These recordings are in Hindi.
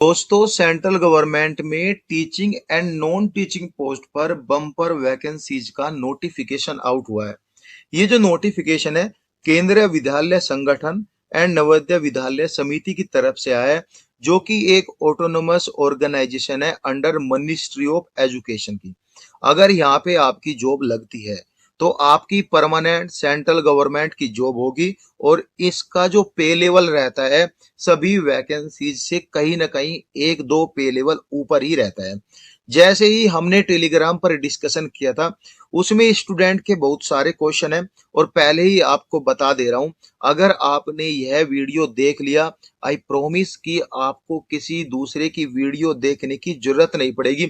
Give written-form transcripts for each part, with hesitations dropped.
दोस्तों, सेंट्रल गवर्नमेंट में teaching and non teaching post पर बम्पर वैकेंसीज का नोटिफिकेशन आउट हुआ है। ये जो नोटिफिकेशन है केंद्रीय विद्यालय संगठन एंड नवोदय विद्यालय समिति की तरफ से आया है, जो कि एक ऑटोनोमस ऑर्गेनाइजेशन है अंडर मिनिस्ट्री ऑफ एजुकेशन की। अगर यहाँ पे आपकी जॉब लगती है तो आपकी परमानेंट सेंट्रल गवर्नमेंट की जॉब होगी और इसका जो पे लेवल रहता है सभी वैकेंसीज से कहीं ना कहीं एक दो पे लेवल ऊपर ही रहता है। जैसे ही हमने टेलीग्राम पर डिस्कशन किया था उसमें स्टूडेंट के बहुत सारे क्वेश्चन है और पहले ही आपको बता दे रहा हूं, अगर आपने यह वीडियो देख लिया आई प्रॉमिस कि आपको किसी दूसरे की वीडियो देखने की जरूरत नहीं पड़ेगी,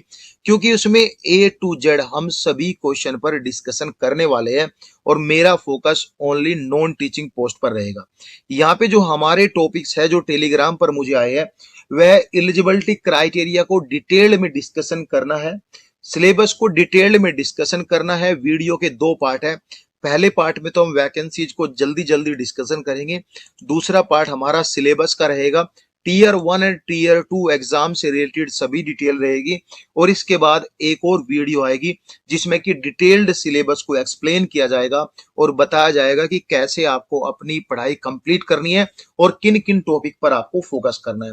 क्योंकि उसमें ए टू जेड हम सभी क्वेश्चन पर डिस्कशन करने वाले हैं और मेरा focus only non teaching post पर रहेगा। यहाँ पे जो हमारे टॉपिक्स है जो टेलीग्राम पर मुझे आए हैं वह एलिजिबिलिटी क्राइटेरिया को डिटेल्ड में डिस्कशन करना है, सिलेबस को डिटेल्ड में डिस्कशन करना है। वीडियो के दो पार्ट है। पहले पार्ट में तो हम वैकेंसीज को जल्दी जल्दी डिस्कशन करेंगे, दूसरा पार्ट हमारा सिलेबस का रहेगा, टीयर 1 एंड टीयर 2 एग्जाम से रिलेटेड सभी डिटेल रहेगी और इसके बाद एक और वीडियो आएगी जिसमें कि डिटेल्ड सिलेबस को एक्सप्लेन किया जाएगा और बताया जाएगा कि कैसे आपको अपनी पढ़ाई कंप्लीट करनी है और किन किन टॉपिक पर आपको फोकस करना है।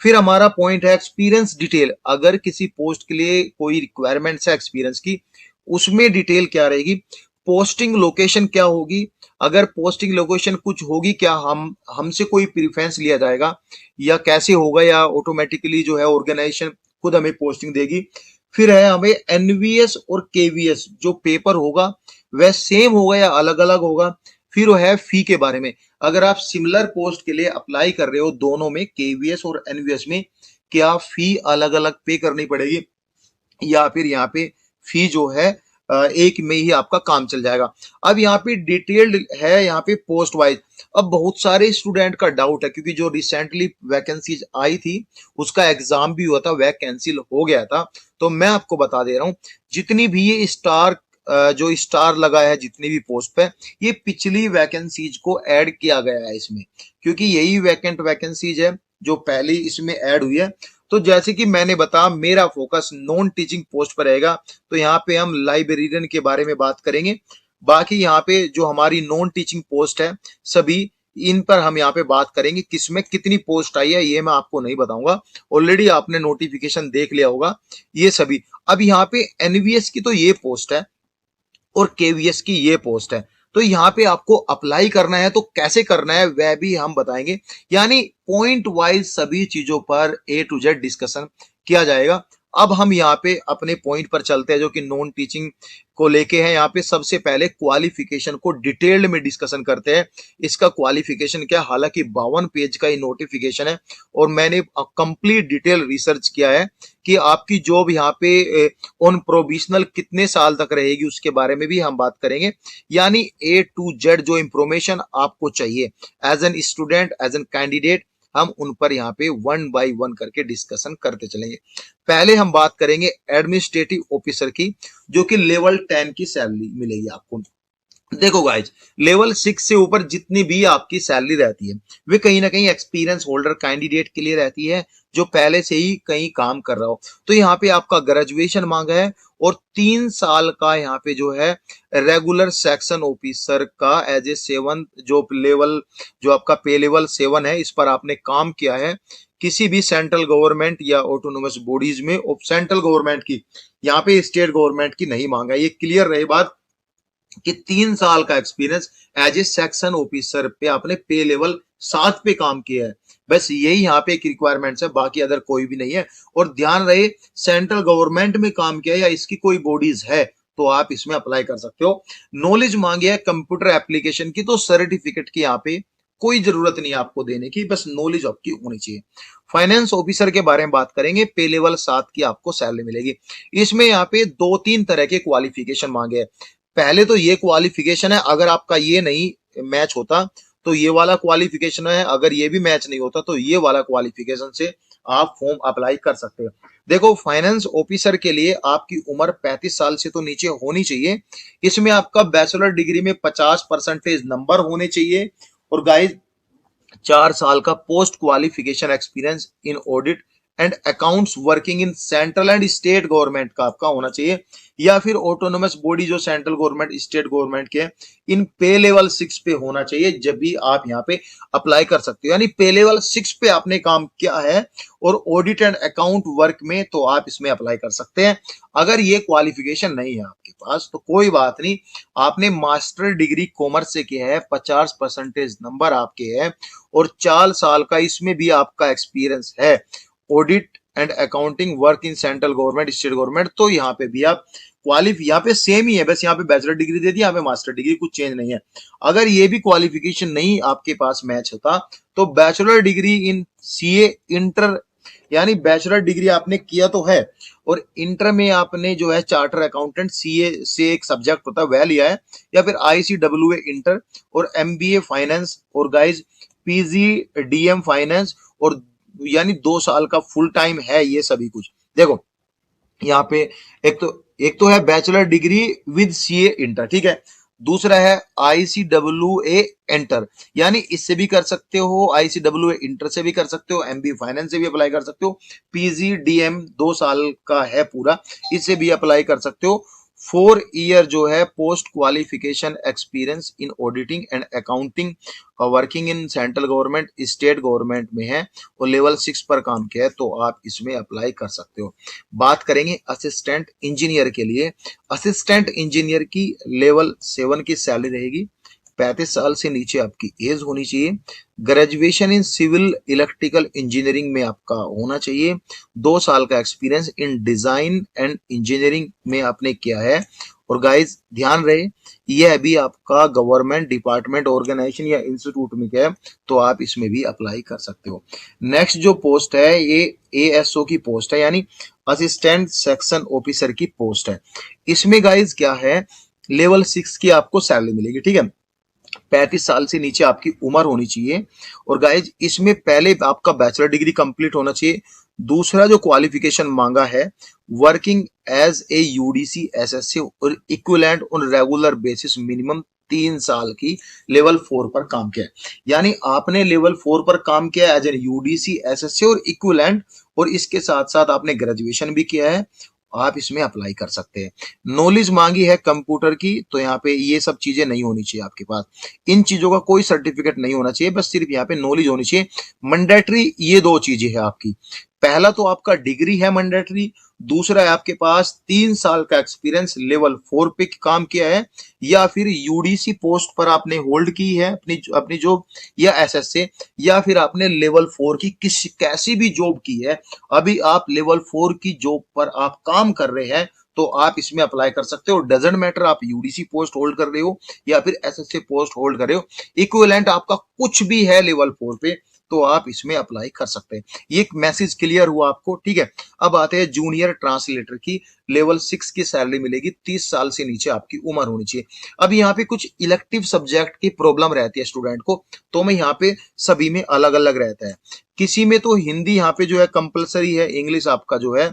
फिर हमारा पॉइंट है एक्सपीरियंस डिटेल। अगर किसी पोस्ट के लिए कोई रिक्वायरमेंट्स है एक्सपीरियंस की, उसमें डिटेल क्या रहेगी, पोस्टिंग लोकेशन क्या होगी, अगर पोस्टिंग लोकेशन कुछ होगी क्या हम हमसे कोई प्रीफरेंस लिया जाएगा या कैसे होगा, या ऑटोमेटिकली जो है ऑर्गेनाइजेशन खुद हमें पोस्टिंग देगी। फिर है हमें एनवीएस और केवीएस जो पेपर होगा वह सेम होगा या अलग अलग होगा। फिर वो है फी के बारे में, अगर आप सिमिलर पोस्ट के लिए अप्लाई कर रहे हो दोनों में केवीएस और एनवीएस में, क्या फी अलग अलग पे करनी पड़ेगी या फिर यहाँ पे फी जो है एक में ही आपका काम चल जाएगा। अब यहाँ पे डिटेल्ड है यहाँ पे पोस्ट वाइज। अब बहुत सारे स्टूडेंट का डाउट है क्योंकि जो रिसेंटली वैकेंसीज आई थी उसका एग्जाम भी हुआ था, वह कैंसिल हो गया था। तो मैं आपको बता दे रहा हूँ, जितनी भी ये स्टार जो स्टार लगा है जितनी भी पोस्ट पे, ये पिछली वैकेंसीज को ऐड किया गया है इसमें, क्योंकि यही वैकेंट वैकेंसीज है जो पहले इसमें ऐड हुई है। तो जैसे कि मैंने बताया मेरा फोकस नॉन टीचिंग पोस्ट पर रहेगा, तो यहाँ पे हम लाइब्रेरियन के बारे में बात करेंगे। बाकी यहाँ पे जो हमारी नॉन टीचिंग पोस्ट है सभी, इन पर हम यहाँ पे बात करेंगे। किसमें कितनी पोस्ट आई है ये मैं आपको नहीं बताऊंगा, ऑलरेडी आपने नोटिफिकेशन देख लिया होगा ये सभी। अब यहाँ पे एनवीएस की तो ये पोस्ट है और केवीएस की ये पोस्ट है, तो यहाँ पे आपको अप्लाई करना है तो कैसे करना है वह भी हम बताएंगे। यानी पॉइंट वाइज सभी चीजों पर ए टू जेड डिस्कशन किया जाएगा। अब हम यहाँ पे अपने पॉइंट पर चलते हैं जो कि नॉन टीचिंग को लेके हैं। यहाँ पे सबसे पहले क्वालिफिकेशन को डिटेल्ड में डिस्कशन करते हैं। इसका क्वालिफिकेशन क्या, हालांकि 52 पेज का ये नोटिफिकेशन है और मैंने कंप्लीट डिटेल रिसर्च किया है कि आपकी जॉब यहाँ पे ऑन प्रोविजनल कितने साल तक रहेगी उसके बारे में भी हम बात करेंगे। यानी ए टू जेड जो इंफॉर्मेशन आपको चाहिए as an student as an candidate, हम उन पर यहाँ पे वन बाय वन करके डिस्कशन करते चलेंगे। पहले हम बात करेंगे एडमिनिस्ट्रेटिव ऑफिसर की, जो कि लेवल 10 की सैलरी मिलेगी आपको। देखो गाइज, लेवल 6 से ऊपर जितनी भी आपकी सैलरी रहती है वे कहीं ना कहीं एक्सपीरियंस होल्डर कैंडिडेट के लिए रहती है जो पहले से ही कहीं काम कर रहा हो। तो यहाँ पे आपका ग्रेजुएशन मांगा है और 3 साल का यहाँ पे जो है रेगुलर सेक्शन ऑफिसर का एज ए 7 जो लेवल, जो आपका पे लेवल 7 है, इस पर आपने काम किया है किसी भी सेंट्रल गवर्नमेंट या ऑटोनोमस बॉडीज में। सेंट्रल गवर्नमेंट की, यहाँ पे स्टेट गवर्नमेंट की नहीं मांगा, ये क्लियर रहे बात कि 3 साल का experience as a section officer पे आपने पे लेवल 7 पे काम किया है। बस यही यहाँ पे एक रिक्वायरमेंट्स है, बाकी अदर कोई भी नहीं है। और ध्यान रहे, सेंट्रल गवर्नमेंट में काम किया या इसकी कोई बॉडीज है तो आप इसमें अप्लाई कर सकते हो। नॉलेज मांगी है कंप्यूटर एप्लीकेशन की, तो सर्टिफिकेट की यहाँ पे कोई जरूरत नहीं है आपको देने की, बस नॉलेज आपकी होनी चाहिए। फाइनेंस ऑफिसर के बारे में बात करेंगे, पे लेवल 7 की आपको सैलरी मिलेगी। इसमें यहाँ पे 2-3 तरह के क्वालिफिकेशन मांगे हैं। पहले तो ये क्वालिफिकेशन है, अगर आपका ये नहीं मैच होता तो ये वाला क्वालिफिकेशन है, अगर ये भी मैच नहीं होता तो ये वाला क्वालिफिकेशन से आप फॉर्म अप्लाई कर सकते हो। देखो, फाइनेंस ऑफिसर के लिए आपकी उम्र 35 साल से तो नीचे होनी चाहिए। इसमें आपका बैचलर डिग्री में 50% नंबर होने चाहिए और गाइस 4 साल का post qualification experience in audit and accounts working in central and state government का आपका होना चाहिए, या फिर ऑटोनोमस बॉडी जो सेंट्रल गवर्नमेंट स्टेट गवर्नमेंट के इन पे लेवल 6 पे होना चाहिए, जब भी आप यहाँ पे अप्लाई कर सकते हो। यानी पे लेवल 6 पे आपने काम किया है और ऑडिट एंड अकाउंट वर्क में, तो आप इसमें अप्लाई कर सकते हैं। अगर ये क्वालिफिकेशन नहीं है आपके पास तो कोई बात नहीं, आपने मास्टर डिग्री कॉमर्स से किया है, 50% नंबर आपके हैं और 4 साल का इसमें भी आपका एक्सपीरियंस है audit and accounting work in central government state government, तो यहाँ पे भी आप यहाँ पे सेम ही है, बस यहाँ पे बैचलर डिग्री दे दी, यहाँ पे मास्टर डिग्री, कुछ चेंज नहीं है। अगर ये भी क्वालिफिकेशन नहीं आपके पास मैच होता तो bachelor degree in CA inter, यानी बैचलर डिग्री आपने किया तो है और इंटर में आपने जो है चार्टर अकाउंटेंट सीए से एक सब्जेक्ट होता है वह लिया है, या फिर आईसीडब्ल्यूए इंटर और एमबीए फाइनेंस और गाइज पीजीडीएम फाइनेंस, और यानी 2 साल का फुल टाइम है ये सभी कुछ। देखो यहाँ पे एक तो है bachelor degree with CA inter, ठीक है। दूसरा है आईसीडब्ल्यूए इंटर, यानी इससे भी कर सकते हो, आईसीडब्ल्यूए इंटर से भी कर सकते हो, एमबी फाइनेंस से भी अप्लाई कर सकते हो, पीजीडीएम 2 साल का है पूरा, इससे भी अप्लाई कर सकते हो। 4 ईयर जो है post qualification experience in auditing and accounting working in central government state government में है और लेवल 6 पर काम किया है, तो आप इसमें अप्लाई कर सकते हो। बात करेंगे असिस्टेंट इंजीनियर के लिए। असिस्टेंट इंजीनियर की लेवल 7 की सैलरी रहेगी, 35 साल से नीचे आपकी एज होनी चाहिए, graduation in civil electrical engineering में आपका होना चाहिए, 2 साल का experience in design and engineering में आपने किया है। और गाइज ध्यान रहे, यह भी आपका गवर्नमेंट डिपार्टमेंट ऑर्गेनाइजेशन या इंस्टीट्यूट में क्या है, तो आप इसमें भी अप्लाई कर सकते हो। नेक्स्ट जो पोस्ट है ये एएसओ की पोस्ट है, यानी असिस्टेंट सेक्शन ऑफिसर की पोस्ट है। इसमें गाइज क्या है, लेवल 6 की आपको सैलरी मिलेगी, ठीक है। 35 साल से नीचे आपकी उम्र होनी चाहिए और गाइज इसमें पहले आपका बैचलर डिग्री कंप्लीट होना चाहिए। दूसरा जो क्वालिफिकेशन मांगा है, working as a UDC SSC और equivalent on regular basis minimum 3 साल की लेवल 4 पर काम किया है। यानी आपने लेवल 4 पर काम किया एज ए यूडीसी एसएससी और इक्विवेलेंट, और इसके साथ साथ आपने ग्रेजुएशन भी किया है, आप इसमें अप्लाई कर सकते हैं। नॉलेज मांगी है कंप्यूटर की, तो यहाँ पे ये सब चीजें नहीं होनी चाहिए आपके पास, इन चीजों का कोई सर्टिफिकेट नहीं होना चाहिए, बस सिर्फ यहाँ पे नॉलेज होनी चाहिए। मैंडेटरी ये 2 चीजें है आपकी, पहला तो आपका डिग्री है मैंडेटरी, दूसरा है आपके पास 3 साल का एक्सपीरियंस लेवल 4 पे काम किया है, या फिर यूडीसी पोस्ट पर आपने होल्ड की है अपनी अपनी जॉब, या एसएस से, या फिर आपने लेवल 4 की किसी कैसी भी जॉब की है, अभी आप लेवल 4 की जॉब पर आप काम कर रहे हैं, तो आप इसमें अप्लाई कर सकते हो। डजेंट मैटर आप यूडीसी पोस्ट होल्ड कर रहे हो या फिर एसएससी पोस्ट होल्ड कर रहे हो, इक्विवेलेंट आपका कुछ भी है लेवल 4 पे, तो आप इसमें अप्लाई कर सकते हैं। ये एक मैसेज क्लियर हुआ आपको, ठीक है। अब आते हैं जूनियर ट्रांसलेटर की, लेवल 6 की सैलरी मिलेगी, 30 साल से नीचे आपकी उम्र होनी चाहिए। अब यहाँ पे कुछ इलेक्टिव सब्जेक्ट की प्रॉब्लम रहती है स्टूडेंट को, तो मैं यहाँ पे सभी में अलग अलग रहता है। किसी में तो हिंदी यहाँ पे जो है कंपलसरी है, इंग्लिश आपका जो है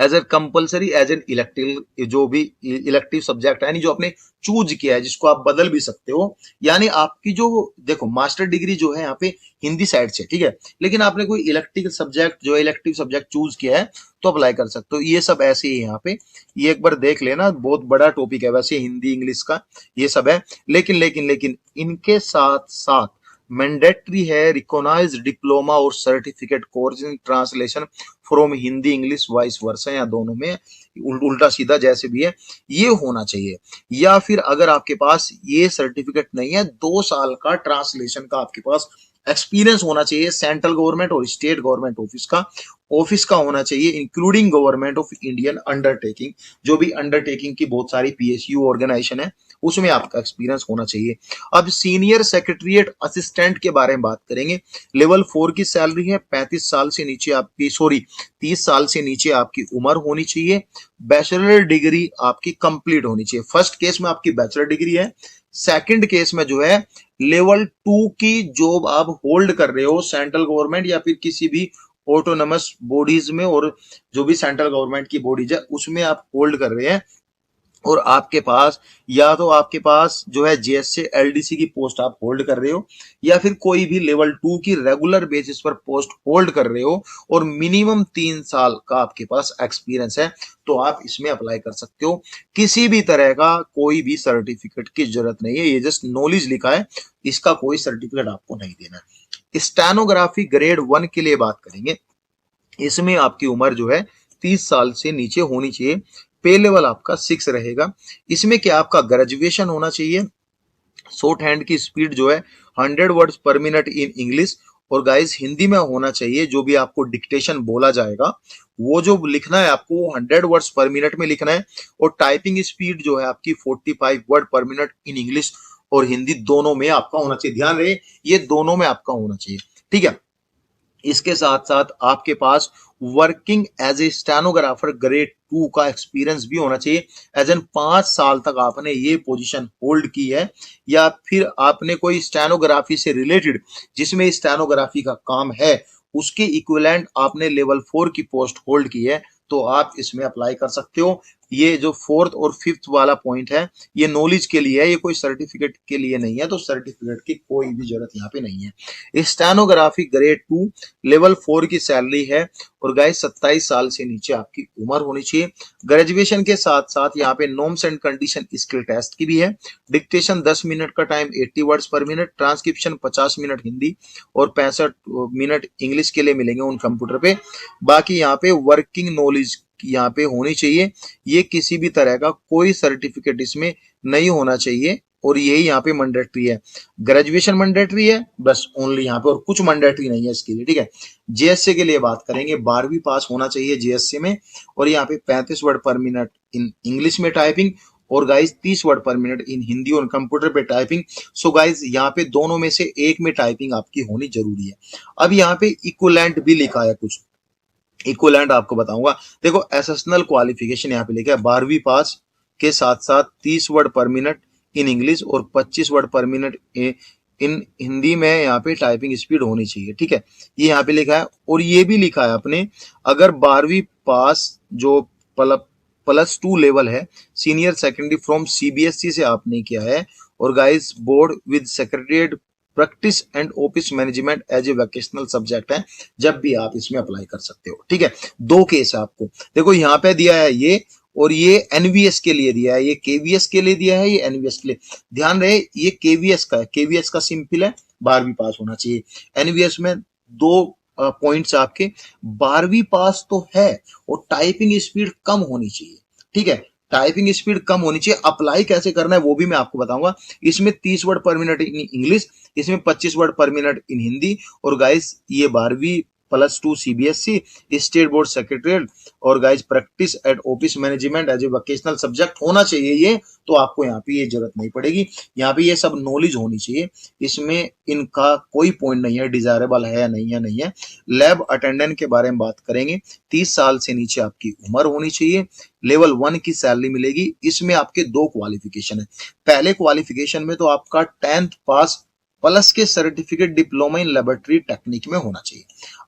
as a compulsory as an elective, जो भी इलेक्टिव सब्जेक्ट है, यानी जो आपने चूज किया है, जिसको आप बदल भी सकते हो। यानी आपकी जो देखो मास्टर डिग्री जो है यहाँ पे हिंदी साइड से, ठीक है, लेकिन आपने कोई इलेक्टिव सब्जेक्ट जो इलेक्टिव सब्जेक्ट चूज किया है तो अप्लाई कर सकते हो। ये सब ऐसे ही यहाँ पे, ये एक बार देख लेना, बहुत बड़ा टॉपिक है वैसे हिंदी इंग्लिश का, ये सब है। लेकिन लेकिन लेकिन इनके साथ साथ मैंडेटरी है रिकॉग्नाइज्ड डिप्लोमा और certificate course in translation from Hindi English vice versa, या दोनों में उल्टा सीधा जैसे भी है ये होना चाहिए। या फिर अगर आपके पास ये सर्टिफिकेट नहीं है, 2 साल का ट्रांसलेशन का आपके पास एक्सपीरियंस होना चाहिए, सेंट्रल गवर्नमेंट और स्टेट गवर्नमेंट ऑफिस का होना चाहिए, including government of Indian undertaking, जो भी अंडरटेकिंग की बहुत सारी पीएसयू ऑर्गेनाइजेशन है उसमें आपका एक्सपीरियंस होना चाहिए। अब सीनियर सेक्रेटरीट असिस्टेंट के बारे में बात करेंगे। लेवल 4 की सैलरी है, 35 साल से नीचे आपकी 30 साल से नीचे आपकी उम्र होनी चाहिए, बैचलर डिग्री आपकी कंप्लीट होनी चाहिए। फर्स्ट केस में आपकी बैचलर डिग्री है, सेकंड केस में जो है लेवल 2 की जॉब आप होल्ड कर रहे हो सेंट्रल गवर्नमेंट या फिर किसी भी ऑटोनमस बॉडीज में, और जो भी सेंट्रल गवर्नमेंट की बॉडीज है उसमें आप होल्ड कर रहे हैं, और आपके पास या तो आपके पास जो है जेएसए एलडीसी की पोस्ट आप होल्ड कर रहे हो, या फिर कोई भी लेवल 2 की रेगुलर बेसिस पर पोस्ट होल्ड कर रहे हो, और मिनिमम 3 साल का आपके पास एक्सपीरियंस है, तो आप इसमें अप्लाई कर सकते हो। किसी भी तरह का कोई भी सर्टिफिकेट की जरूरत नहीं है, ये जस्ट नॉलेज लिखा है, इसका कोई सर्टिफिकेट आपको नहीं देना है। स्टेनोग्राफी ग्रेड 1 के लिए बात करेंगे, इसमें आपकी उम्र जो है 30 साल से नीचे होनी चाहिए। पे लेवल आपका 6 रहेगा। इसमें क्या आपका ग्रेजुएशन होना चाहिए। शॉर्ट हैंड की स्पीड जो है 100 words per minute in English, और गाइस हिंदी में होना चाहिए। जो भी आपको डिक्टेशन बोला जाएगा वो जो लिखना है आपको वो 100 वर्ड्स पर मिनट में लिखना है, और टाइपिंग स्पीड जो है आपकी 45 वर्ड पर मिनट इन इंग्लिश और हिंदी दोनों में आपका होना चाहिए। ध्यान रहे ये दोनों में आपका होना चाहिए, ठीक है। इसके साथ साथ आपके पास working as a stenographer grade 2 का एक्सपीरियंस भी होना चाहिए। एज एन 5 साल तक आपने ये पोजीशन होल्ड की है, या फिर आपने कोई स्टेनोग्राफी से रिलेटेड जिसमें स्टेनोग्राफी का काम है उसके इक्विवेलेंट आपने लेवल 4 की पोस्ट होल्ड की है, तो आप इसमें अप्लाई कर सकते हो। ये जो फोर्थ और फिफ्थ वाला पॉइंट है ये नॉलेज के लिए है, ये कोई सर्टिफिकेट के लिए नहीं है, तो सर्टिफिकेट की कोई भी जरूरत यहाँ पे नहीं है। स्टेनोग्राफी ग्रेड 2 लेवल 4 की सैलरी है, और गाइस 27 साल से नीचे आपकी उम्र होनी चाहिए। ग्रेजुएशन के साथ साथ यहाँ पे norms and condition skill test की भी है। डिक्टेशन 10 मिनट का time 80 words per minute, transcription 50 minute Hindi और 65 मिनट इंग्लिश के लिए मिलेंगे उन कंप्यूटर पे। बाकी यहाँ पे वर्किंग नॉलेज यहाँ पे होनी चाहिए। ये किसी भी तरह का कोई सर्टिफिकेट इसमें नहीं होना चाहिए, और यही यहाँ पे मैंडेटरी है। ग्रेजुएशन मैंडेटरी है बस ओनली यहाँ पे, और कुछ मैंडेटरी नहीं है इसके लिए, ठीक है। जेएसए के लिए बात करेंगे, 12वीं पास होना चाहिए जेएसए में, और यहाँ पे 35 वर्ड पर मिनट इन इंग्लिश में टाइपिंग, और गाइस 30 वर्ड पर मिनट इन हिंदी और कंप्यूटर पे टाइपिंग। सो गाइस यहाँ पे दोनों में से एक में टाइपिंग आपकी होनी जरूरी है। अब यहाँ पे इक्वलेंट भी लिखा है कुछ, इक्वलेंट आपको बताऊंगा। देखो एसेशनल क्वालिफिकेशन यहाँ पे लिखा है 12वीं पास के साथ साथ 30 वर्ड पर मिनट इन इंग्लिश और 25 वर्ड पर मिनट इन हिंदी में यहाँ पे टाइपिंग स्पीड होनी चाहिए, ठीक है। ये यहाँ पे लिखा है, और ये भी लिखा है अपने अगर 12वीं पास जो +2 लेवल है सीनियर सेकेंडरी फ्रॉम सीबीएसई से आपने किया है, और guys board with secretariat practice and office management as a vocational subject है, जब भी आप इसमें अप्लाई कर सकते हो, ठीक है। दो केस है आपको, देखो यहाँ पे दिया है ये, और ये एनवीएस के लिए दिया है, ये केवीएस के लिए दिया है, ये एनवीएस के लिए। ध्यान रहे ये केवीएस का है, केवीएस का सिंपल है 12वीं पास होना चाहिए। एनवीएस में दो पॉइंट्स आपके, 12वीं पास तो है और टाइपिंग स्पीड कम होनी चाहिए, ठीक है। टाइपिंग स्पीड कम होनी चाहिए। अप्लाई कैसे करना है वो भी मैं आपको बताऊंगा। इसमें 30 वर्ड पर मिनट इन इंग्लिश, इसमें 25 वर्ड पर मिनट इन हिंदी, और गाइस ये 12वीं+2 सीबीएसई स्टेट बोर्ड सेक्रेटरीट, और guys practice at office management as a vocational subject होना चाहिए ये, तो आपको यहाँ पे ये जरूरत नहीं पड़ेगी। यहाँ पे ये सब नॉलेज होनी चाहिए, इसमें इनका कोई पॉइंट नहीं है डिजायरेबल है या नहीं है। लैब अटेंडेंट के बारे में बात करेंगे, 30 साल से नीचे आपकी उम्र होनी चाहिए। लेवल 1 की सैलरी मिलेगी। इसमें आपके दो क्वालिफिकेशन है। पहले क्वालिफिकेशन में तो आपका 10th पास प्लस के certificate diploma in laboratory technique में होना चाहिए।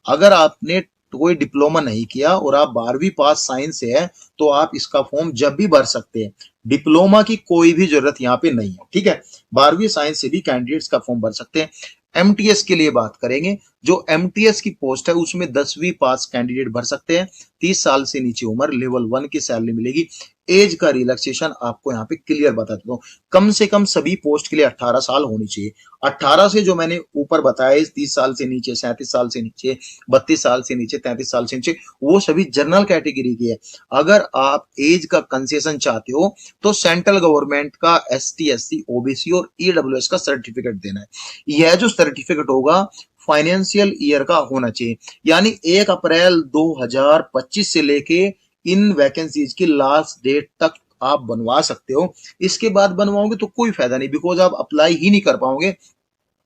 अगर आपने कोई डिप्लोमा नहीं किया और आप 12वीं पास साइंस से है, तो आप इसका फॉर्म जब भी भर सकते हैं। डिप्लोमा की कोई भी जरूरत यहाँ पे नहीं है, ठीक है। 12वीं साइंस से भी कैंडिडेट्स का फॉर्म भर सकते हैं। एमटीएस के लिए बात करेंगे, जो एमटीएस की पोस्ट है उसमें 10वीं पास कैंडिडेट भर सकते हैं। 30 साल से नीचे उम्र, लेवल 1 की सैलरी मिलेगी। एज का रिलैक्सेशन आपको यहाँ पे क्लियर बता देता हूँ, कम से कम सभी पोस्ट के लिए 18 साल होनी चाहिए। 18 से जो मैंने ऊपर बताया 30 साल से नीचे, 37 साल से नीचे, 32 साल से नीचे, 33 साल से नीचे, वो सभी जनरल कैटेगरी की है। अगर आप एज का कंसेशन चाहते हो तो सेंट्रल गवर्नमेंट का एसटी एससी ओबीसी और ईडब्ल्यूएस का सर्टिफिकेट देना है। यह जो सर्टिफिकेट होगा फाइनेंशियल ईयर का होना चाहिए, यानी 1 अप्रैल 2025 से लेके इन वैकेंसीज की लास्ट डेट तक आप बनवा सकते हो। इसके बाद बनवाओगे तो कोई फायदा नहीं, बिकॉज आप अप्लाई ही नहीं कर पाओगे।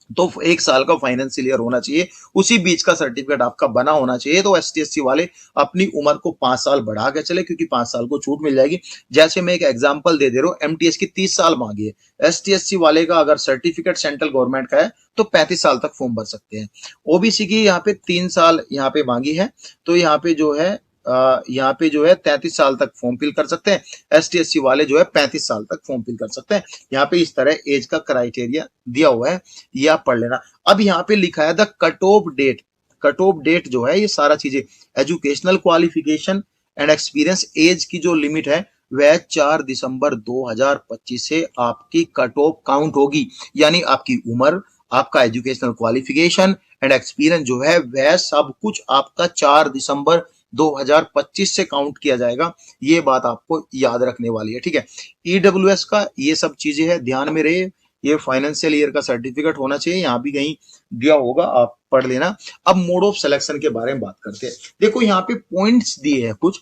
तो 1 साल का फाइनेंशियल ईयर होना चाहिए, उसी बीच का सर्टिफिकेट आपका बना होना चाहिए। तो एसटीएससी वाले अपनी उम्र को 5 साल बढ़ा के चले, क्योंकि 5 साल को छूट मिल जाएगी। जैसे मैं एक एग्जांपल दे रहा हूँ, एमटीएस की 30 साल मांगी है, एसटीएससी वाले का अगर सर्टिफिकेट सेंट्रल गवर्नमेंट का है तो 35 साल तक फॉर्म भर सकते हैं। ओबीसी की यहाँ पे 3 साल यहाँ पे मांगी है, तो यहाँ पे जो है यहाँ पे जो है 33 साल तक फॉर्म फिल कर सकते हैं, ST SC वाले जो है 35 साल तक फॉर्म फिल कर सकते हैं। यहाँ पे इस तरह एज का क्राइटेरिया दिया हुआ है, ये आप पढ़ लेना। अब यहाँ पे लिखा है the cut off date. Cut off date जो है ये सारा चीजें educational qualification and experience age की जो लिमिट है वह 4 दिसंबर 2025 से आपकी कट ऑफ काउंट होगी, यानी आपकी उम्र, आपका एजुकेशनल क्वालिफिकेशन एंड एक्सपीरियंस जो है वह सब कुछ आपका 4 दिसंबर 2025 से काउंट किया जाएगा। ये बात आपको याद रखने वाली है, ठीक है। EWS का ये सब चीजें है, ध्यान में रहे। ये फाइनेंशियल ईयर का सर्टिफिकेट होना चाहिए, यहाँ भी कहीं दिया होगा, आप पढ़ लेना। अब मोड ऑफ सिलेक्शन के बारे में बात करते हैं। देखो यहाँ पे पॉइंट्स दिए हैं कुछ,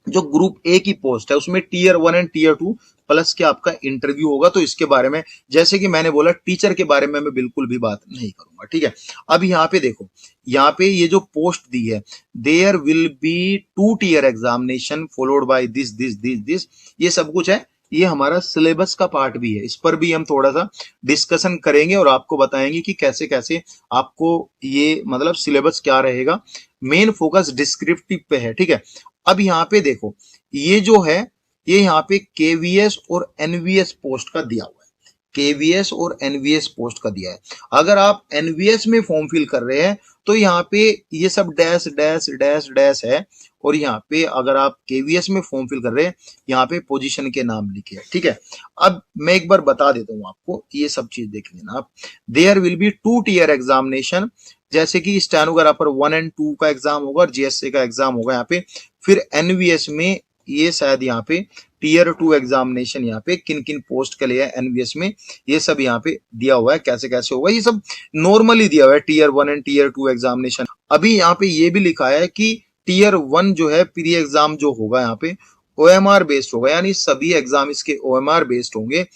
जो ग्रुप ए की पोस्ट है उसमें Tier 1 एंड Tier 2 प्लस के आपका इंटरव्यू होगा, तो इसके बारे में जैसे कि मैंने बोला टीचर के बारे में मैं बिल्कुल भी बात नहीं करूंगा, ठीक है। अब यहाँ पे देखो, यहाँ पे ये जो पोस्ट दी है, there will be 2 tier examination followed by this this this this, ये सब कुछ है। ये हमारा सिलेबस का पार्ट भी है, इस पर भी हम थोड़ा सा डिस्कशन करेंगे और आपको बताएंगे कि कैसे कैसे आपको ये मतलब सिलेबस क्या रहेगा। मेन फोकस डिस्क्रिप्टिव पे है, ठीक है। अब यहाँ पे देखो, ये जो है ये यहाँ पे KVS और NVS पोस्ट का दिया हुआ है, KVS और NVS पोस्ट का दिया है। अगर आप NVS में फॉर्म फिल कर रहे हैं तो यहाँ पे ये सब डैश डैश डैश डैश है, और यहाँ पे अगर आप KVS में फॉर्म फिल कर रहे हैं यहाँ पे पोजीशन के नाम लिखे हैं, ठीक है। अब मैं एक बार बता देता हूँ आपको, ये सब चीज देख लेना आप। There will be 2 tier examination, जैसे कि स्टेनोग्राफर 1 एंड 2 का एग्जाम होगा और GSA का एग्जाम होगा यहाँ पे। फिर NVS में ये शायद यहाँ पे Tier 2 एग्जामिनेशन यहाँ पे किन किन पोस्ट के लिए है NVS में, ये सब यहाँ पे दिया हुआ है, कैसे कैसे होगा ये सब नॉर्मली दिया हुआ है, Tier 1 एंड Tier 2 एग्जामिनेशन। अभी यहाँ पे ये भी लिखा है कि Tier 1 जो है प्री एग्जाम जो होगा यहाँ पे OMR बेस्ड होगा, यानी सभी एग्जाम इसके OMR बेस्ड होंगे।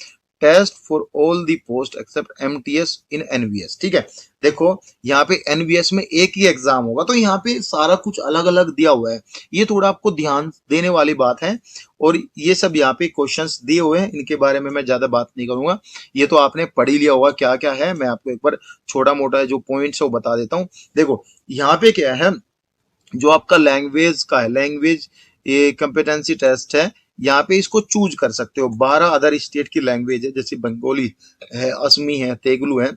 Test for all the post except MTS in NVS, ठीक है। देखो यहाँ पे NVS में एक ही एग्जाम होगा, तो यहाँ पे सारा कुछ अलग अलग दिया हुआ है, ये थोड़ा आपको ध्यान देने वाली बात है। और ये सब यहाँ पे क्वेश्चंस दिए हुए हैं, इनके बारे में मैं ज्यादा बात नहीं करूंगा, ये तो आपने पढ़ ही लिया होगा क्या क्या है। मैं आपको एक बार छोटा मोटा जो पॉइंट्स है वो बता देता हूँ। देखो यहाँ पे क्या है, जो आपका लैंग्वेज का है, लैंग्वेज ये कंपिटेंसी टेस्ट है, यहाँ पे इसको चूज कर सकते हो। 12 अदर स्टेट की लैंग्वेज है, जैसे बंगाली है, असमी है, तेलुगु है,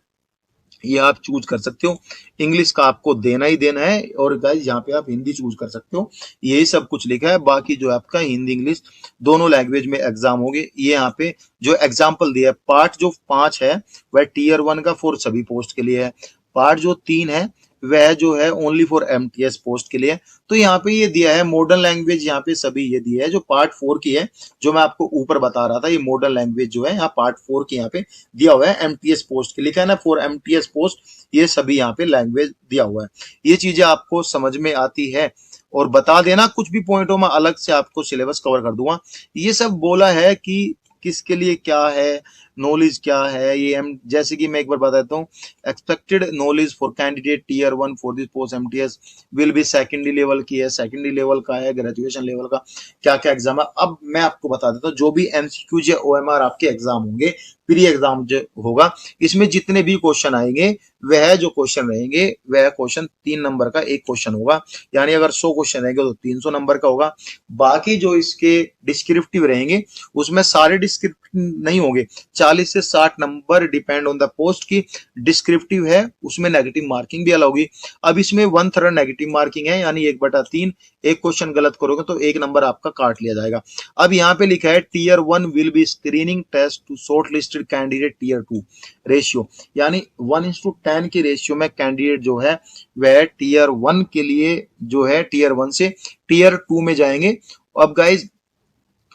ये आप चूज कर सकते हो। इंग्लिश का आपको देना ही देना है, और गाइस यहाँ पे आप हिंदी चूज कर सकते हो। यही सब कुछ लिखा है, बाकी जो आपका हिंदी इंग्लिश दोनों लैंग्वेज में एग्जाम होंगे। ये यहाँ पे जो एग्जाम्पल दिया है, पार्ट जो 5 है वह Tier 1 का फॉर सभी पोस्ट के लिए है, पार्ट जो 3 है वह जो है ओनली फॉर MTS पोस्ट के लिए। तो यहाँ पे ये दिया है मॉडर्न लैंग्वेज, यहाँ पे सभी ये दिया है। जो पार्ट 4 की है, जो मैं आपको ऊपर बता रहा था, ये मॉडर्न लैंग्वेज जो है यहाँ पार्ट 4 की यहाँ पे दिया हुआ है, MTS पोस्ट के लिखा है ना, फॉर MTS पोस्ट, ये सभी यहाँ पे लैंग्वेज दिया हुआ है। ये चीजें आपको समझ में आती है, और बता देना कुछ भी पॉइंटों में अलग से आपको सिलेबस कवर कर दूंगा। ये सब बोला है कि किसके लिए क्या है, नॉलेज क्या है ये जैसे कि मैं एक बार बता देता हूँ। Expected knowledge for candidate Tier 1 for this post MTS will be secondary level की है, सेकेंडरी लेवल का है, ग्रेजुएशन लेवल का क्या क्या एग्जाम है। अब मैं आपको बता देता हूँ, जो भी MCQ या OMR आपके एग्जाम होंगे, प्री एग्जाम जो होगा, इसमें जितने भी क्वेश्चन आएंगे वह जो क्वेश्चन रहेंगे वह क्वेश्चन 3 नंबर का एक क्वेश्चन होगा, यानी अगर 100 क्वेश्चन रहेंगे तो 300 नंबर का होगा। बाकी जो इसके डिस्क्रिप्टिव रहेंगे उसमें सारे डिस्क्रिप्टिव नहीं होंगे, 40 से 60 number depend on the post की डिस्क्रिप्टिव है, उसमें नेगेटिव मार्किंग भी अलाउ होगी। अब इसमें 1/3 नेगेटिव मार्किंग है, यानी 1/3, एक क्वेश्चन गलत करोगे तो 1 नंबर आपका काट लिया जाएगा। अब यहाँ पे लिखा है Tier 1 will be screening test to short listed candidate Tier 2 ratio, यानी 1:10 की रेशियो में कैंडिडेट जो है वह Tier 1 के लिए जो है Tier 1 से Tier 2 में जाएंगे। अब गाइज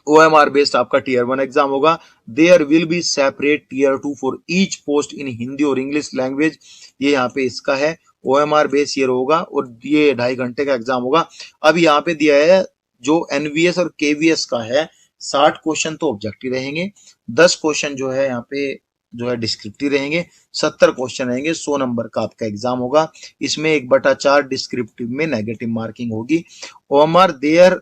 OMR बेस्ड आपका Tier 1 एग्जाम होगा। There will be separate Tier 2 for each post in Hindi और इंग्लिश लैंग्वेज, ये यहाँ पे इसका है। OMR बेस्ड ईयर होगा और ये 2.5 घंटे का एग्जाम होगा। अब यहाँ पे दिया है जो NVS और KVS का है, 60 क्वेश्चन तो ऑब्जेक्टिव रहेंगे, 10 क्वेश्चन जो है यहाँ पे जो है डिस्क्रिप्टिव रहेंगे, 70 क्वेश्चन रहेंगे, 100 नंबर का आपका एग्जाम होगा। इसमें 1/4 डिस्क्रिप्टिव में नेगेटिव मार्किंग होगी। OMR देयर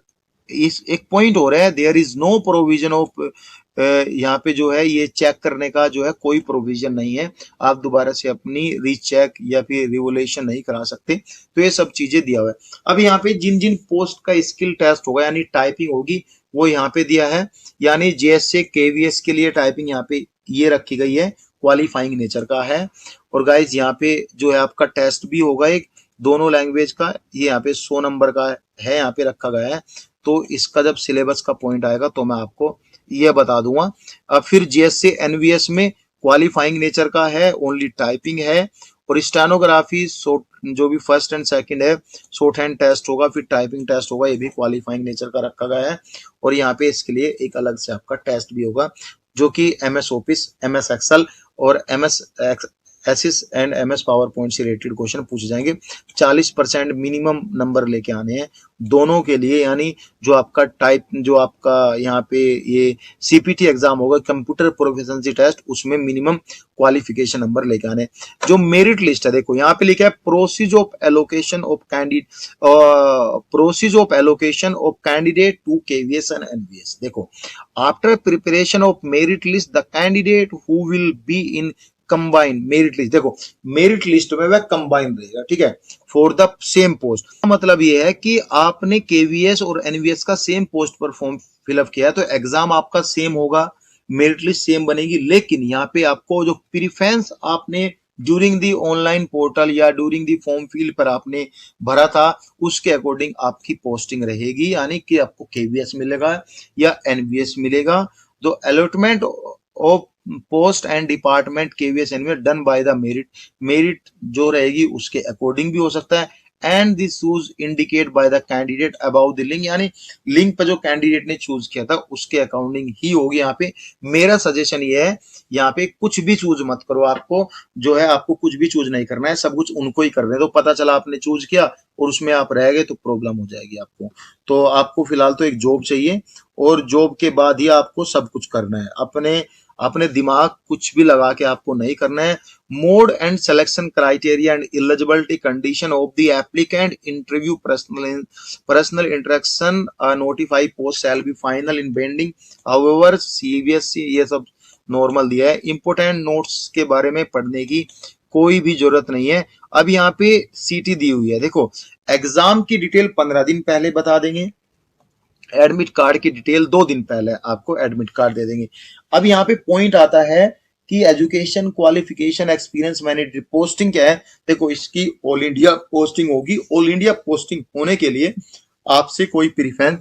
इस एक पॉइंट हो रहा है, there is no provision of यहाँ पे जो है ये चेक करने का जो है कोई प्रोविजन नहीं है, आप दोबारा से अपनी रीचेक या फिर रिवोल्यूशन नहीं करा सकते। तो ये सब चीजें दिया हुआ है। अब यहाँ पे जिन जिन पोस्ट का स्किल टेस्ट होगा यानी टाइपिंग होगी वो यहाँ पे दिया है, यानी जेएसए केवीएस के लिए टाइपिंग यहाँ पे ये रखी गई है, क्वालिफाइंग नेचर का है। और गाइज यहाँ पे जो है आपका टेस्ट भी होगा एक, दोनों लैंग्वेज का, ये यहाँ पे 100 नंबर का है, यहाँ पे रखा गया है। तो इसका जब सिलेबस का पॉइंट आएगा तो मैं आपको ये बता दूंगा। अब फिर जेएसए एनवीएस में क्वालिफाइंग नेचर का है, ओनली टाइपिंग है। और स्टेनोग्राफी जो भी फर्स्ट एंड सेकंड है शॉर्ट हैंड टेस्ट होगा, फिर टाइपिंग टेस्ट होगा, ये भी क्वालिफाइंग नेचर का रखा गया है। और यहाँ पे इसके लिए एक अलग से आपका टेस्ट भी होगा जो कि एमएस ऑफिस, एमएस एक्सेल और MS Access and MS PowerPoint से रिलेटेड क्वेश्चन पूछे जाएंगे। 40% मिनिमम नंबर लेके आने हैं दोनों के लिए, यानी जो आपका जो आपका यहाँ पे ये सीपीटी एग्जाम होगा, कंप्यूटर प्रोफिशिएंसी टेस्ट, उसमें मिनिमम क्वालिफिकेशन नंबर लेके आने। जो मेरिट लिस्ट है देखो यहाँ पे लिखा है process of allocation of candidate to KVS and NVS. देखो, after preparation of merit list the candidate who will be in combine merit list, देखो मेरिट लिस्ट में वह कंबाइन रहेगा, ठीक है, फॉर द सेम पोस्ट। मतलब ये है कि आपने केवीएस और एनवीएस का सेम पोस्ट पर फॉर्म फिलअप किया तो एग्जाम आपका सेम होगा, मेरिट लिस्ट सेम बनेगी, लेकिन यहाँ पे आपको जो प्रीफरेंस आपने ड्यूरिंग दी ऑनलाइन पोर्टल या ड्यूरिंग दी फॉर्म फिल पर आपने भरा था उसके अकॉर्डिंग आपकी पोस्टिंग रहेगी, यानी कि आपको केवीएस मिलेगा या एनवीएस मिलेगा। तो allotment of post and department KVS NVS done by the merit जो रहेगी उसके अकॉर्डिंग भी हो सकता है। And this choose indicate by the candidate about the link, यानी लिंक पर जो कैंडिडेट ने चूज किया था उसके अकॉर्डिंग ही होगी। यहाँ पे मेरा सजेशन ये है, यहाँ पे कुछ भी चूज मत करो, आपको जो है आपको कुछ भी चूज नहीं करना है, सब कुछ उनको ही करना है। तो पता चला आपने चूज किया और उसमें आप रह गए तो प्रॉब्लम हो जाएगी आपको। तो आपको फिलहाल तो एक जॉब चाहिए और जॉब के बाद ही आपको सब कुछ करना है, अपने अपने दिमाग कुछ भी लगा के आपको नहीं करना है। Mode and selection criteria and eligibility condition of the applicant interview personal interaction notify post shall be final in bending however CBSE, ये सब नॉर्मल दिया है। इंपोर्टेंट नोट्स के बारे में पढ़ने की कोई भी जरूरत नहीं है। अब यहाँ पे सीटी दी हुई है, देखो एग्जाम की डिटेल 15 दिन पहले बता देंगे, एडमिट कार्ड की डिटेल 2 दिन पहले आपको एडमिट कार्ड दे देंगे। अब यहाँ पे पॉइंट आता है कि एजुकेशन क्वालिफिकेशन एक्सपीरियंस मैंने पोस्टिंग क्या है, देखो इसकी ऑल इंडिया पोस्टिंग होगी। ऑल इंडिया पोस्टिंग होने के लिए आपसे कोई प्रीफरेंस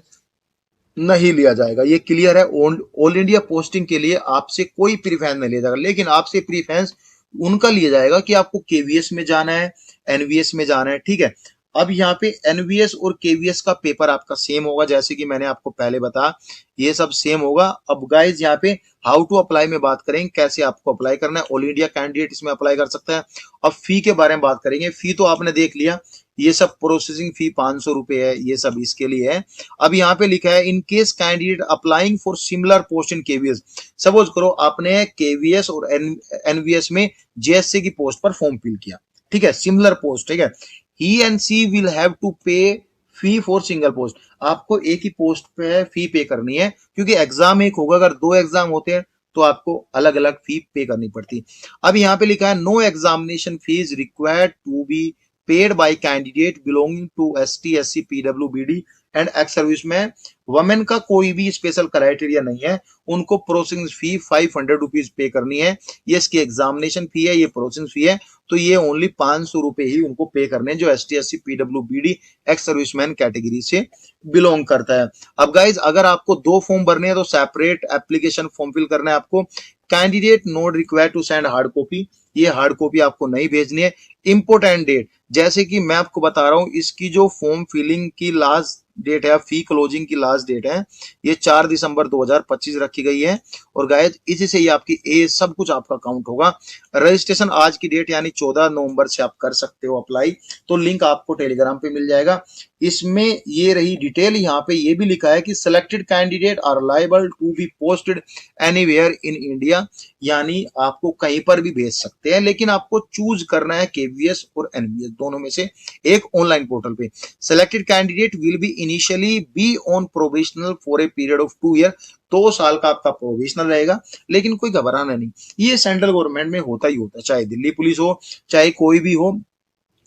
नहीं लिया जाएगा, ये क्लियर है। ऑल इंडिया पोस्टिंग के लिए आपसे कोई प्रीफरेंस नहीं लिया जाएगा, लेकिन आपसे प्रीफरेंस उनका लिया जाएगा कि आपको केवीएस में जाना है, एनवीएस में जाना है, ठीक है। अब यहाँ पे एनवीएस और केवीएस का पेपर आपका सेम होगा, जैसे कि मैंने आपको पहले बताया ये सब सेम होगा। अब गाइज यहाँ पे हाउ टू अप्लाई में बात करेंगे, कैसे आपको अप्लाई करना है, ऑल इंडिया कैंडिडेट इसमें अप्लाई कर सकता है। अब फी के बारे में बात करेंगे, फी तो आपने देख लिया, ये सब प्रोसेसिंग फी 500 रुपए है, ये सब इसके लिए है। अब यहाँ पे लिखा है in case candidate applying for similar post in KVS, suppose करो आपने केवीएस और एनवीएस में जेएससी की पोस्ट पर फॉर्म फिल किया, ठीक है, सिमिलर पोस्ट, ठीक है, he and she will have to pay fee for single post, आपको एक ही पोस्ट पे फी पे करनी है, क्योंकि एग्जाम एक होगा, अगर 2 एग्जाम होते हैं तो आपको अलग अलग फी पे करनी पड़ती। अब यहाँ पे लिखा है no examination fee required to be paid by candidate belonging to ST SC पीडब्ल्यूबीडी एंड एक्स सर्विस में वमेन का कोई भी स्पेशल क्राइटेरिया नहीं है, उनको प्रोसेसिंग फी 500 रुपीज पे करनी है, ये इसकी एग्जामिनेशन फी है, ये प्रोसेसिंग फी है, तो ये ओनली 500 रुपए ही उनको पे करने हैं जो ST SC PWBD ex serviceman category से बिलोंग करता है। अब गाइज अगर आपको 2 फॉर्म भरने हैं तो सेपरेट एप्लीकेशन फॉर्म फिल करना है आपको। Candidate not required to send hard copy, ये हार्ड कॉपी आपको नहीं भेजनी है। इंपोर्टेंट डेट, जैसे कि मैं आपको बता रहा हूं इसकी जो फॉर्म फिलिंग की लास्ट डेट है, फी क्लोजिंग की लास्ट डेट है, ये 4 दिसंबर 2025 रखी गई है। और गाइज इसी से ही आपकी एज सब कुछ आपका काउंट होगा। रजिस्ट्रेशन आज की डेट यानी 14 नवंबर से आप कर सकते हो अप्लाई, तो लिंक आपको टेलीग्राम पे मिल जाएगा। इसमें ये रही डिटेल, यहाँ पे ये भी लिखा है कि selected candidate are liable to be posted anywhere in India, यानी आपको कहीं पर भी भेज सकते हैं, लेकिन आपको चूज करना है केवीएस और एनवीएस दोनों में से एक ऑनलाइन पोर्टल पे। Selected candidate will be initially be on provisional for a period of 2 year. 2 साल का आपका प्रोविजनल रहेगा, लेकिन कोई घबराना नहीं, ये सेंट्रल गवर्नमेंट में होता ही होता है, चाहे दिल्ली पुलिस हो चाहे कोई भी हो,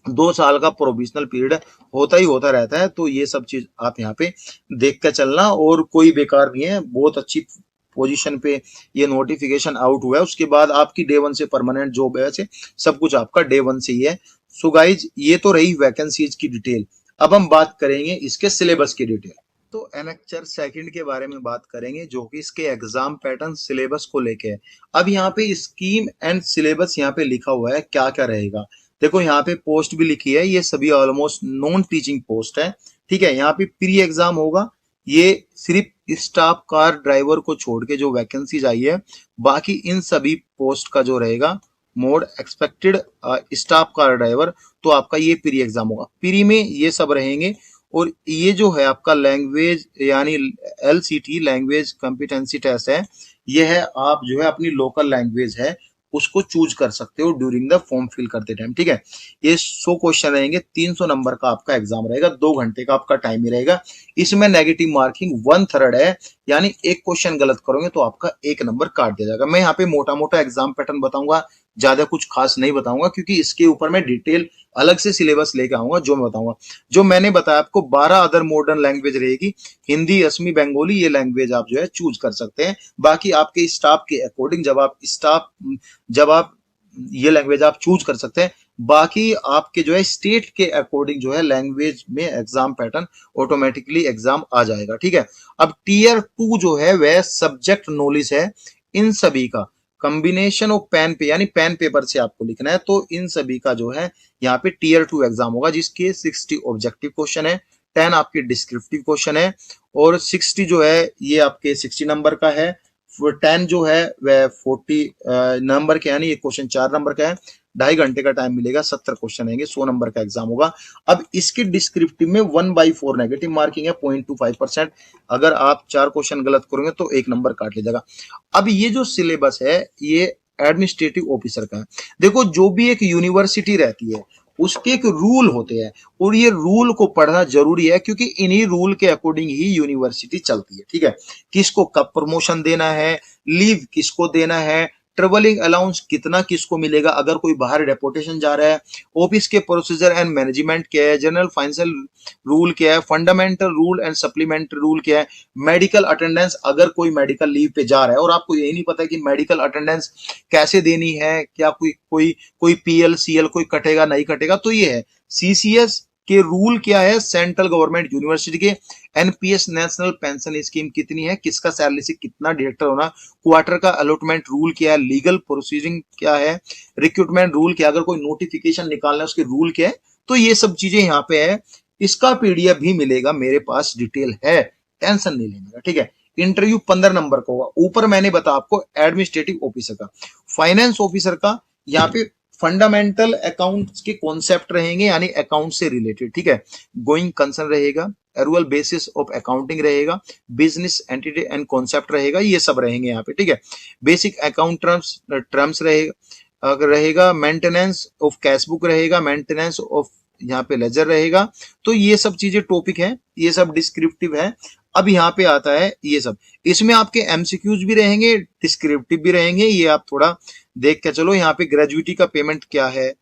2 साल का प्रोविजनल पीरियड होता ही होता रहता है। तो ये सब चीज आप यहाँ पे देख कर चलना, और कोई बेकार नहीं है, बहुत अच्छी पोजीशन पे ये नोटिफिकेशन आउट हुआ है। उसके बाद आपकी डे 1 से परमानेंट जॉब है, वैसे सब कुछ आपका डे 1 से ही है। सो गाइज, ये तो रही वैकेंसीज की डिटेल। अब हम बात करेंगे इसके सिलेबस की डिटेल। तो एनेक्चर सेकंड के बारे में बात करेंगे, जो कि इसके एग्जाम पैटर्न सिलेबस को लेके है। अब यहाँ पे स्कीम एंड सिलेबस यहाँ पे लिखा हुआ है क्या क्या रहेगा। देखो यहाँ पे पोस्ट भी लिखी है, ये सभी ऑलमोस्ट नॉन टीचिंग पोस्ट है, ठीक है। यहाँ पे प्री एग्जाम होगा, ये सिर्फ स्टाफ कार ड्राइवर को छोड़ के जो वैकेंसीज आई है, बाकी इन सभी पोस्ट का जो रहेगा mode expected staff car driver, तो आपका ये प्री एग्जाम होगा। प्री में ये सब रहेंगे, और ये जो है आपका लैंग्वेज यानी LCT लैंग्वेज कॉम्पिटेंसी टेस्ट है, ये है आप जो है अपनी लोकल लैंग्वेज है उसको चूज कर सकते हो ड्यूरिंग द फॉर्म फिल करते टाइम, ठीक है। ये 100 क्वेश्चन रहेंगे, 300 नंबर का आपका एग्जाम रहेगा, 2 घंटे का आपका टाइम ही रहेगा। इसमें नेगेटिव मार्किंग 1/3 है, यानी एक क्वेश्चन गलत करोगे तो आपका 1 नंबर काट दिया जाएगा। मैं यहाँ पे मोटा मोटा एग्जाम पैटर्न बताऊंगा, ज्यादा कुछ खास नहीं बताऊंगा, क्योंकि इसके ऊपर मैं डिटेल अलग से सिलेबस लेके आऊंगा जो मैं बताऊंगा। जो मैंने बताया आपको 12 अदर मॉडर्न लैंग्वेज रहेगी, हिंदी, असमी, बंगाली, ये लैंग्वेज आप जो है चूज कर सकते हैं। बाकी आपके स्टाफ के अकॉर्डिंग जब आप ये लैंग्वेज आप चूज कर सकते हैं, बाकी आपके जो है स्टेट के अकॉर्डिंग जो है लैंग्वेज में एग्जाम पैटर्न ऑटोमेटिकली एग्जाम आ जाएगा, ठीक है। अब टीयर 2 जो है वह सब्जेक्ट नॉलेज है, इन सभी का कॉम्बिनेशन ऑफ पेन पे यानी पेन पेपर से आपको लिखना है। तो इन सभी का जो है यहाँ पे टीयर 2 एग्जाम होगा, जिसके 60 ऑब्जेक्टिव क्वेश्चन है, 10 आपके डिस्क्रिप्टिव क्वेश्चन है, और 60 जो है ये आपके 60 नंबर का है, 10 जो है वह 40 नंबर के, यानी ये क्वेश्चन 4 नंबर का है। 2.5 घंटे का टाइम मिलेगा, 70 क्वेश्चन रहेंगे, 100 नंबर का एग्जाम होगा। अब इसके डिस्क्रिप्टिव में 1/4 नेगेटिव मार्किंग है, 0.25%। अगर आप 4 क्वेश्चन गलत करोगे तो 1 नंबर काट लीजिएगा। अब ये जो सिलेबस है ये एडमिनिस्ट्रेटिव ऑफिसर का है। देखो, जो भी एक यूनिवर्सिटी रहती है उसके एक रूल होते हैं, और ये रूल को पढ़ना जरूरी है, क्योंकि इन्हीं रूल के अकॉर्डिंग ही यूनिवर्सिटी चलती है, ठीक है। किसको कब प्रमोशन देना है, लीव किसको देना है, ट्रेवलिंग अलाउंस कितना किसको मिलेगा अगर कोई बाहर डेपोटेशन जा रहा है, ऑफिस के प्रोसीजर एंड मैनेजमेंट क्या है, जनरल फाइनेंशियल रूल क्या है, fundamental rule and supplementary rule क्या है, मेडिकल अटेंडेंस अगर कोई मेडिकल लीव पे जा रहा है और आपको यही नहीं पता कि मेडिकल अटेंडेंस कैसे देनी है, क्या कोई PL CL कोई कटेगा नहीं कटेगा, तो ये है CCS के रूल क्या है, सेंट्रल गवर्नमेंट यूनिवर्सिटी के। NPS नेशनल पेंशन स्कीम कितनी है, किसका सैलरी से कितना डायरेक्टर होना, क्वार्टर का अलॉटमेंट रूल क्या है, लीगल प्रोसीजिंग क्या है, रिक्रूटमेंट रूल क्या, अगर कोई नोटिफिकेशन निकालना है उसके रूल क्या है, तो ये सब चीजें यहाँ पे है। इसका PDF भी मिलेगा, मेरे पास डिटेल है, टेंशन नहीं लेने का, ठीक है। इंटरव्यू 15 नंबर का होगा। ऊपर मैंने बताया आपको एडमिनिस्ट्रेटिव ऑफिसर का, फाइनेंस ऑफिसर का, यहाँ पे फंडामेंटल अकाउंट्स के कॉन्सेप्ट रहेंगे, यानी अकाउंट से रिलेटेड, ठीक है। गोइंग कंसर्न रहेगा, एनुअल बेसिस ऑफ अकाउंटिंग रहेगा, बिजनेस एंटिटी एंड कॉन्सेप्ट रहेगा, ये सब रहेंगे यहाँ पे, ठीक है। बेसिक अकाउंट टर्म्स रहेगा, मेंटेनेंस ऑफ कैश बुक रहेगा, मेंटेनेंस ऑफ यहाँ पे लेजर रहेगा। तो ये सब चीजें टॉपिक है, ये सब डिस्क्रिप्टिव है। अब यहाँ पे आता है ये सब, इसमें आपके MCQs भी रहेंगे, डिस्क्रिप्टिव भी रहेंगे, ये आप थोड़ा देख के चलो। यहाँ पे ग्रेजुइटी का पेमेंट क्या है,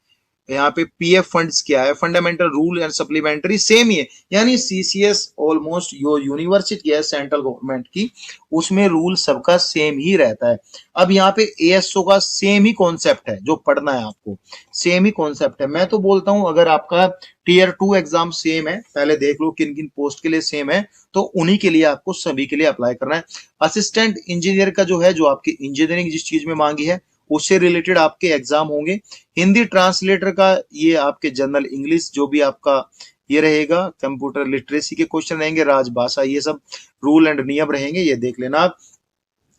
यहाँ पे PF फंड्स क्या है, fundamental rule and supplementary same ही है, यानी CCS ऑलमोस्ट यो यूनिवर्सिटी है सेंट्रल गवर्नमेंट की, उसमें रूल सबका सेम ही रहता है। अब यहाँ पे ASO का सेम ही कॉन्सेप्ट है, जो पढ़ना है आपको सेम ही कॉन्सेप्ट है। मैं तो बोलता हूं अगर आपका टीयर 2 एग्जाम सेम है, पहले देख लो किन किन पोस्ट के लिए सेम है, तो उन्हीं के लिए आपको सभी के लिए अप्लाई करना है। असिस्टेंट इंजीनियर का जो है, जो आपकी इंजीनियरिंग जिस चीज में मांगी है उससे रिलेटेड आपके एग्जाम होंगे। हिंदी ट्रांसलेटर का ये आपके जनरल इंग्लिश जो भी आपका ये रहेगा, कंप्यूटर लिटरेसी के क्वेश्चन रहेंगे, राजभाषा, ये सब रूल एंड नियम रहेंगे, ये देख लेना आप।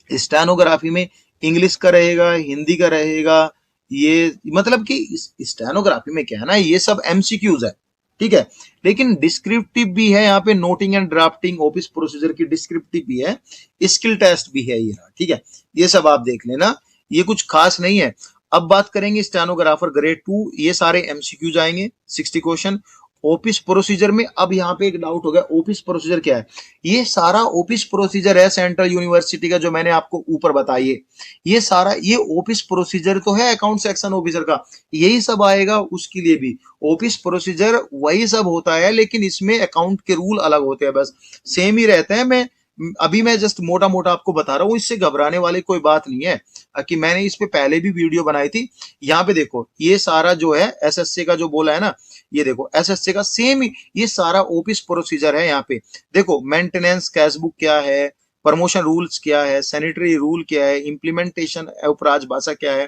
स्टेनोग्राफी में इंग्लिश का रहेगा, हिंदी का रहेगा, ये मतलब कि स्टेनोग्राफी में क्या है ना, ये सब MCQs है, ठीक है। लेकिन डिस्क्रिप्टिव भी है यहाँ पे, noting and drafting, office procedure की डिस्क्रिप्टिव भी है, स्किल टेस्ट भी है, ये ठीक है। ये सब आप देख लेना, ये कुछ खास नहीं है। अब बात करेंगे स्टेनोग्राफर ग्रेड 2, ये सारे MCQs आएंगे, 60 क्वेश्चन। ऑफिस प्रोसीजर में अब यहाँ पे एक डाउट हो गया, ऑफिस प्रोसीजर क्या है? ये सारा ऑफिस प्रोसीजर है सेंट्रल यूनिवर्सिटी का, जो मैंने आपको ऊपर बताइए। ये सारा ये ऑफिस प्रोसीजर तो है अकाउंट सेक्शन ऑफिसर का, यही सब आएगा उसके लिए भी। ऑफिस प्रोसीजर वही सब होता है, लेकिन इसमें अकाउंट के रूल अलग होते हैं, बस सेम ही रहते हैं। मैं जस्ट मोटा मोटा आपको बता रहा हूँ, इससे घबराने वाली कोई बात नहीं है। कि मैंने इस पे पहले भी वीडियो बनाई थी। यहाँ पे देखो, ये सारा जो है एसएससी का जो बोला है ना, ये देखो एसएससी का सेम ये सारा ऑफिस प्रोसीजर है। यहाँ पे देखो, मेंटेनेंस कैशबुक क्या है, प्रमोशन रूल्स क्या है, सैनिटरी रूल क्या है, इम्प्लीमेंटेशन ऑफ राजभाषा क्या है,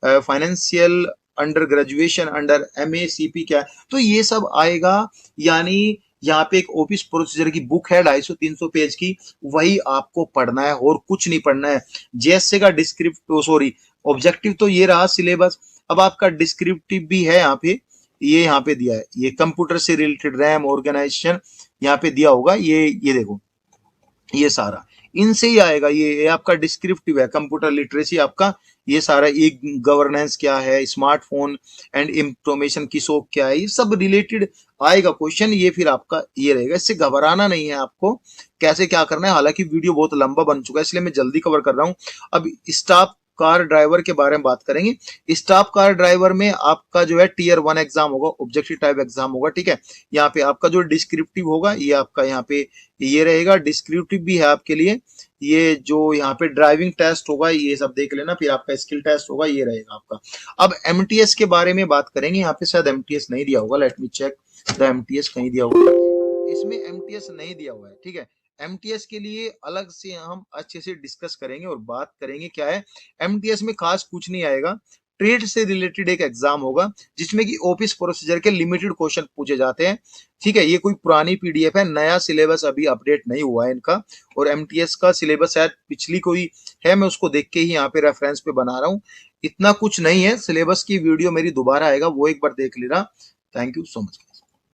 financial under graduation under MACP क्या है, तो ये सब आएगा। यानी यहाँ पे एक ऑफिस प्रोसीजर की बुक है 250-300 पेज की, वही आपको पढ़ना है और कुछ नहीं पढ़ना है। जेएसए का डिस्क्रिप्टिव, सॉरी, ऑब्जेक्टिव तो ये रहा सिलेबस। अब आपका डिस्क्रिप्टिव भी है यहाँ पे, ये यहाँ पे दिया है, ये कंप्यूटर से रिलेटेड रैम ऑर्गेनाइजेशन यहाँ पे दिया होगा। ये देखो, ये सारा इनसे ही आएगा। ये आपका डिस्क्रिप्टिव है, कंप्यूटर लिटरेसी आपका, ये सारा, ये गवर्नेंस क्या है, स्मार्टफोन एंड इंफॉर्मेशन की शौक क्या है, ये सब रिलेटेड आएगा क्वेश्चन। ये फिर आपका ये रहेगा, इससे घबराना नहीं है आपको कैसे क्या करना है। हालांकि वीडियो बहुत लंबा बन चुका है, इसलिए मैं जल्दी कवर कर रहा हूँ। अब स्टाफ कार ड्राइवर के बारे में बात करेंगे। स्टाफ कार ड्राइवर में आपका जो है टीयर 1 एग्जाम होगा, ऑब्जेक्टिव टाइप एग्जाम होगा, ठीक है। यहाँ पे आपका जो डिस्क्रिप्टिव होगा, ये आपका यहाँ पे ये रहेगा, डिस्क्रिप्टिव भी है आपके लिए। ये जो यहाँ पे ड्राइविंग टेस्ट होगा, ये सब देख लेना। फिर आपका स्किल टेस्ट होगा, ये रहेगा आपका। अब एमटीएस के बारे में बात करेंगे। यहाँ पे शायद एमटीएस नहीं दिया होगा, let me check the MTS कहीं दिया होगा, इसमें एमटीएस नहीं दिया हुआ है, ठीक है। एमटीएस के लिए अलग से हम अच्छे से डिस्कस करेंगे और बात करेंगे क्या है। एमटीएस में खास कुछ नहीं आएगा, ट्रेड से रिलेटेड एक एग्जाम होगा, जिसमें कि ऑफिस प्रोसीजर के लिमिटेड क्वेश्चन पूछे जाते हैं, ठीक है। ये कोई पुरानी पीडीएफ है, नया सिलेबस अभी अपडेट नहीं हुआ है इनका। और एमटीएस का सिलेबस शायद पिछली कोई है, मैं उसको देख के ही यहाँ पे रेफरेंस पे बना रहा हूँ। इतना कुछ नहीं है सिलेबस की, वीडियो मेरी दोबारा आएगा, वो एक बार देख लेना। Thank you so much.